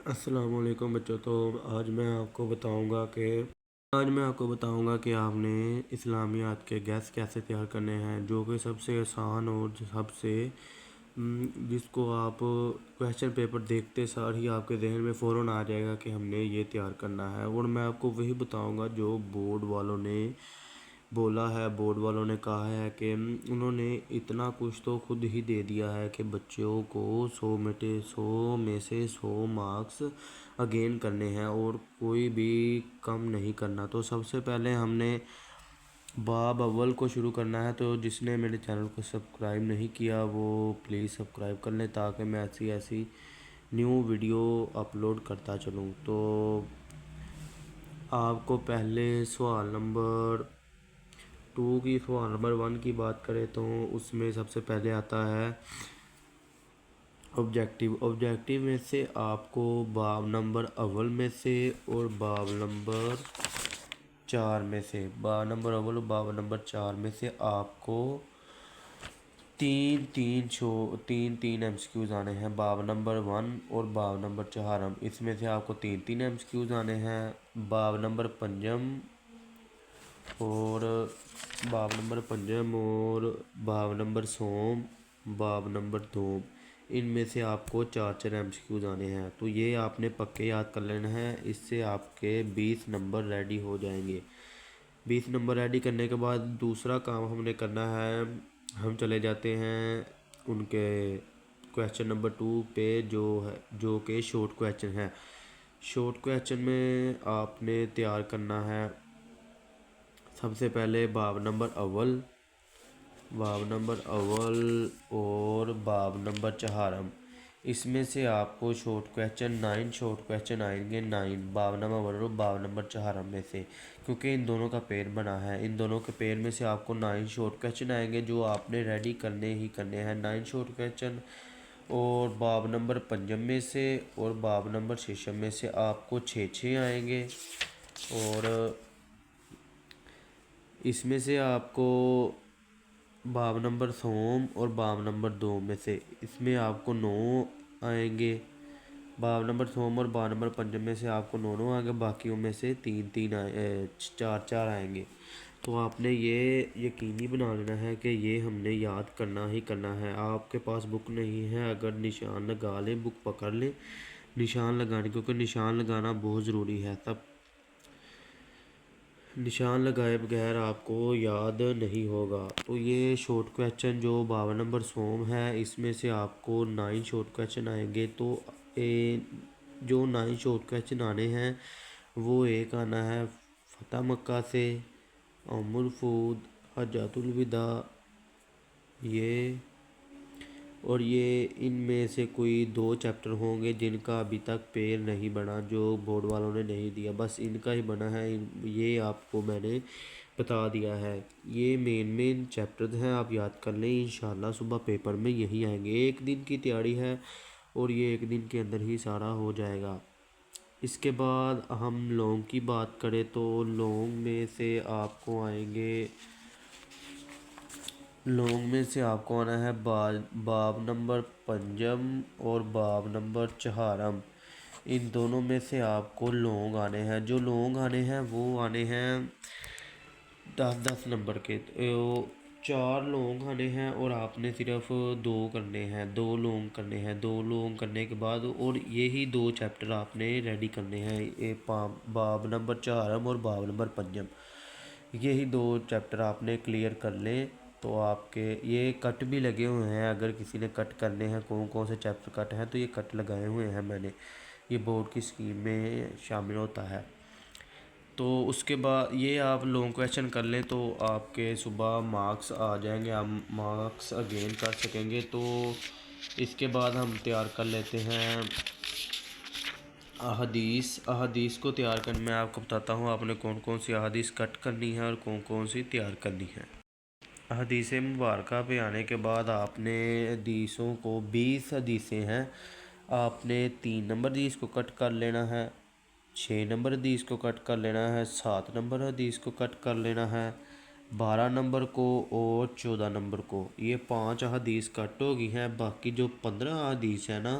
السلام علیکم بچوں۔ تو آج میں آپ کو بتاؤں گا کہ آپ نے اسلامیات کے گیس کیسے تیار کرنے ہیں، جو کہ سب سے آسان اور سب سے جس کو آپ کویسچن پیپر دیکھتے ساتھ ہی آپ کے ذہن میں فوراً آ جائے گا کہ ہم نے یہ تیار کرنا ہے۔ اور میں آپ کو وہی بتاؤں گا جو بورڈ والوں نے بولا ہے۔ بورڈ والوں نے کہا ہے کہ انہوں نے اتنا کچھ تو خود ہی دے دیا ہے کہ بچوں کو 100 میں سے 100 مارکس اگین کرنے ہیں اور کوئی بھی کم نہیں کرنا۔ تو سب سے پہلے ہم نے باب اول کو شروع کرنا ہے۔ تو جس نے میرے چینل کو سبسکرائب نہیں کیا وہ پلیز سبسکرائب کر لیں تاکہ میں ایسی نیو ویڈیو اپلوڈ کرتا چلوں۔ تو آپ کو پہلے سوال نمبر 1 کی بات کریں تو اس میں سب سے پہلے آتا ہے آبجیکٹیو میں سے آپ کو باب نمبر اول میں سے اور باب نمبر 4 میں سے آپ کو تین ایم سی کیوز آنے ہیں۔ باب نمبر 1 اور باب نمبر 4 اس میں سے آپ کو تین ایم سی کیوز آنے ہیں۔ باب نمبر 5 اور باب نمبر 100 باب نمبر 2 ان میں سے آپ کو 4 ایم سی کیوز آنے ہیں۔ تو یہ آپ نے پکے یاد کر لینا ہے، اس سے آپ کے 20 نمبر ریڈی ہو جائیں گے۔ 20 نمبر ریڈی کرنے کے بعد دوسرا کام ہم نے کرنا ہے، ہم چلے جاتے ہیں ان کے کویسچن نمبر 2 پہ جو کہ شارٹ کویسچن ہے۔ شارٹ کویسچن میں آپ نے تیار کرنا ہے سب سے پہلے باب نمبر اول اور باب نمبر 4 اس میں سے آپ کو شارٹ کویسچن آئیں گے 9 باب نمبر 1 اور باب نمبر 4 میں سے، کیونکہ ان دونوں کا پیر بنا ہے۔ ان دونوں کے پیر میں سے آپ کو 9 شارٹ کویسچن آئیں گے جو آپ نے ریڈی کرنے ہیں 9 شارٹ کویسچن۔ اور باب نمبر 5 میں سے اور باب نمبر 6 میں سے آپ کو 6 آئیں گے۔ اور اس میں سے آپ کو باب نمبر 100 اور باب نمبر 2 میں سے اس میں آپ کو 9 آئیں گے۔ باب نمبر 100 اور باب نمبر 5 میں سے آپ کو 9 آئیں گے، باقیوں میں سے 4 آئیں گے۔ تو آپ نے یہ یقینی بنا لینا ہے کہ یہ ہم نے یاد کرنا ہی کرنا ہے۔ آپ کے پاس بک نہیں ہے، اگر نشان لگا لیں، بک پکڑ لیں نشان لگانے، کیونکہ نشان لگانا بہت ضروری ہے، تب نشان لگائے بغیر آپ کو یاد نہیں ہوگا۔ تو یہ شارٹ کویسچن جو باب نمبر 100 ہے اس میں سے آپ کو 9 شارٹ کویسچن آئیں گے۔ تو جو 9 شارٹ کویسچن آنے ہیں وہ ایک آنا ہے فتح مکہ سے، الفود، حجۃ الوداع، یہ ان میں سے کوئی 2 چیپٹر ہوں گے جن کا ابھی تک پیر نہیں بنا، جو بورڈ والوں نے نہیں دیا، بس ان کا ہی بنا ہے۔ یہ آپ کو میں نے بتا دیا ہے، یہ مین چیپٹر ہیں، آپ یاد کر لیں، انشاءاللہ صبح پیپر میں یہی آئیں گے۔ ایک دن کی تیاری ہے اور یہ ایک دن کے اندر ہی سارا ہو جائے گا۔ اس کے بعد ہم لونگ کی بات کریں تو لونگ میں سے آپ کو آنا ہے باب نمبر 5 اور باب نمبر 4 ان دونوں میں سے آپ کو لونگ آنے ہیں۔ جو لونگ آنے ہیں وہ آنے ہیں 10 نمبر کے، 4 لونگ آنے ہیں اور آپ نے صرف 2 کرنے ہیں، 2 لونگ کرنے ہیں۔ 2 لونگ کرنے کے بعد اور یہی 2 چیپٹر آپ نے ریڈی کرنے ہیں، باب نمبر 4 اور باب نمبر 5 یہی 2 چیپٹر آپ نے کلیئر کر لیں۔ تو آپ کے یہ کٹ بھی لگے ہوئے ہیں، اگر کسی نے کٹ کرنے ہیں، کون سے چیپٹر کٹ ہیں تو یہ کٹ لگائے ہوئے ہیں میں نے، یہ بورڈ کی اسکیم میں شامل ہوتا ہے۔ تو اس کے بعد یہ آپ لانگ کویسچن کر لیں تو آپ کے صبح مارکس آ جائیں گے، آپ مارکس اگین کر سکیں گے۔ تو اس کے بعد ہم تیار کر لیتے ہیں احادیث کو تیار کرنے میں آپ کو بتاتا ہوں آپ نے کون سی احادیث کٹ کرنی ہے اور کون سی تیار کرنی ہے۔ حدیث مبارکہ پہ آنے کے بعد آپ نے حدیثوں کو 20 حدیثیں ہیں، آپ نے 3 نمبر حدیث کو کٹ کر لینا ہے، 6 نمبر حدیث کو کٹ کر لینا ہے، 7 نمبر حدیث کو کٹ کر لینا ہے، 12 نمبر کو اور 14 نمبر کو۔ یہ 5 حدیث کٹ ہو گئی ہیں، باقی جو 15 حدیث ہیں نا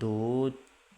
2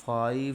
5